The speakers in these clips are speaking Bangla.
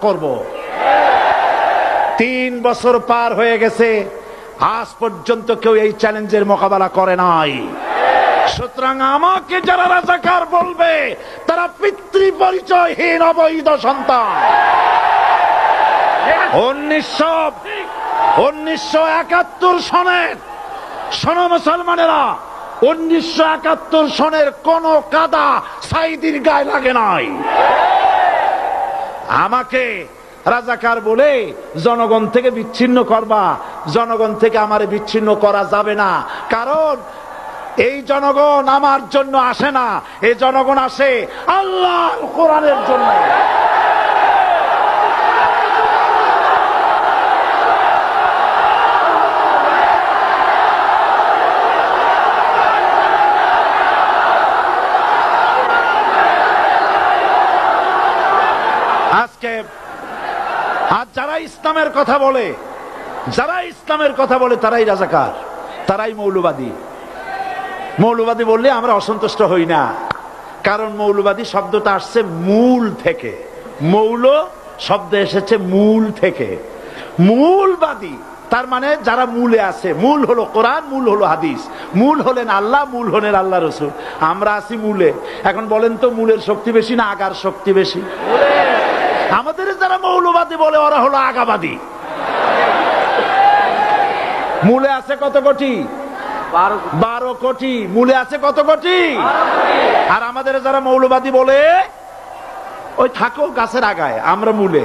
করব। 3 বছর পার হয়ে গেছে, আজ পর্যন্ত কেউ এই চ্যালেঞ্জের মোকাবেলা করে নাই। সুতরাং আমাকে যারা রাজাকার বলবে তারা পিতৃ পরিচয়হীন অবৈধ সন্তান। 1971 সনের, শোনো মুসলমানেরা, 1971 সনের কোন কাদা সাইদির গায়ে লাগে নাই। আমাকে রাজাকার বলে জনগণ থেকে বিচ্ছিন্ন করবা, জনগণ থেকে আমারে বিচ্ছিন্ন করা যাবে না। কারণ এই জনগণ আমার জন্য আসে না, এই জনগণ আসে আল্লাহর কোরআনের জন্য। আজকে আজ যারা ইসলামের কথা বলে, তারাই রাজাকার, তারাই মৌলবাদী। মৌলবাদী বললে আমরা অসন্তুষ্ট হই না, কারণ মৌলবাদী শব্দটা আসছে মূল থেকে। মৌল শব্দ এসেছে মূল থেকে। মূলবাদী তার মানে যারা মূলে আছে। মূল হলো কোরআন, মূল হলো হাদিস, মূল হলেন আল্লাহ, মূল হলেন আল্লাহ রসুল। আমরা আছি মূলে। এখন বলেন তো মূলের শক্তি বেশি না আগার শক্তি বেশি? আমাদের যারা মৌলবাদী বলে ওরা হলো আগাবাদী। মূলে আছে কত কোটি? 12 কোটি। মূলে আছে কত কোটি? আর আমাদের যারা মৌলবাদী বলে ওই থাকো গাছের আগায়, আমরা মূলে।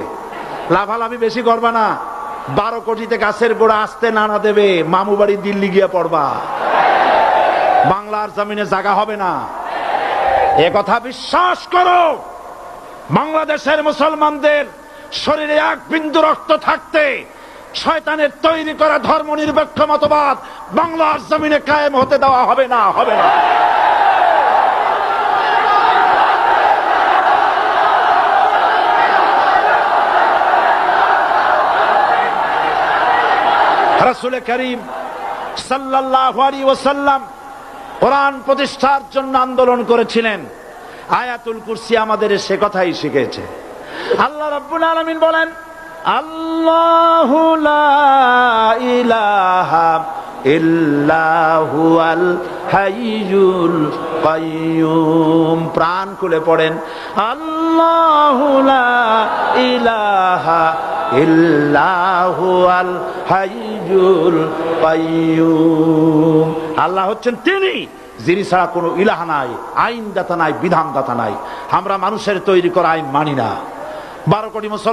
লাভালাভি বেশি করবা না, 12 কোটিতে গাছের গোড়া আসতে নানা দেবে, মামু বাড়ি দিল্লি গিয়ে পড়বা, বাংলার জমিনে জায়গা হবে না। এ কথা বিশ্বাস করো। বাংলাদেশের মুসলমানদের শরীরে 1 বিন্দু রক্ত থাকতে শয়তানের তৈরি করা ধর্ম নিরপেক্ষ মতবাদ বাংলার জমিনে কায়েম হতে দেওয়া হবে না, হবে না। রাসূল করিম সাল্লাল্লাহু আলাইহি ওয়াসাল্লাম কোরআন প্রতিষ্ঠার জন্য আন্দোলন করেছিলেন। আয়াতুল কুরসি আমাদের সে কথাই শিখেছে। আল্লাহ রাব্বুল আলামিন বলেন, আল্লাহু লা ইলাহা ইল্লা হুয়াল হাইয়ুল কাইয়্যুম। প্রাণ খুলে পড়েন, আল্লাহু লা ইলাহা ইল্লা হুয়াল হাইয়ুল কাইয়্যুম। আল্লাহ হচ্ছেন তিনি, যিনি ছাড়া কোনো ইলাহা নাই, আইনদাতা নাই, বিধানদাতা নাই। আমরা মানুষের তৈরি করা আইন মানি না। 12 কোটি মুসলমান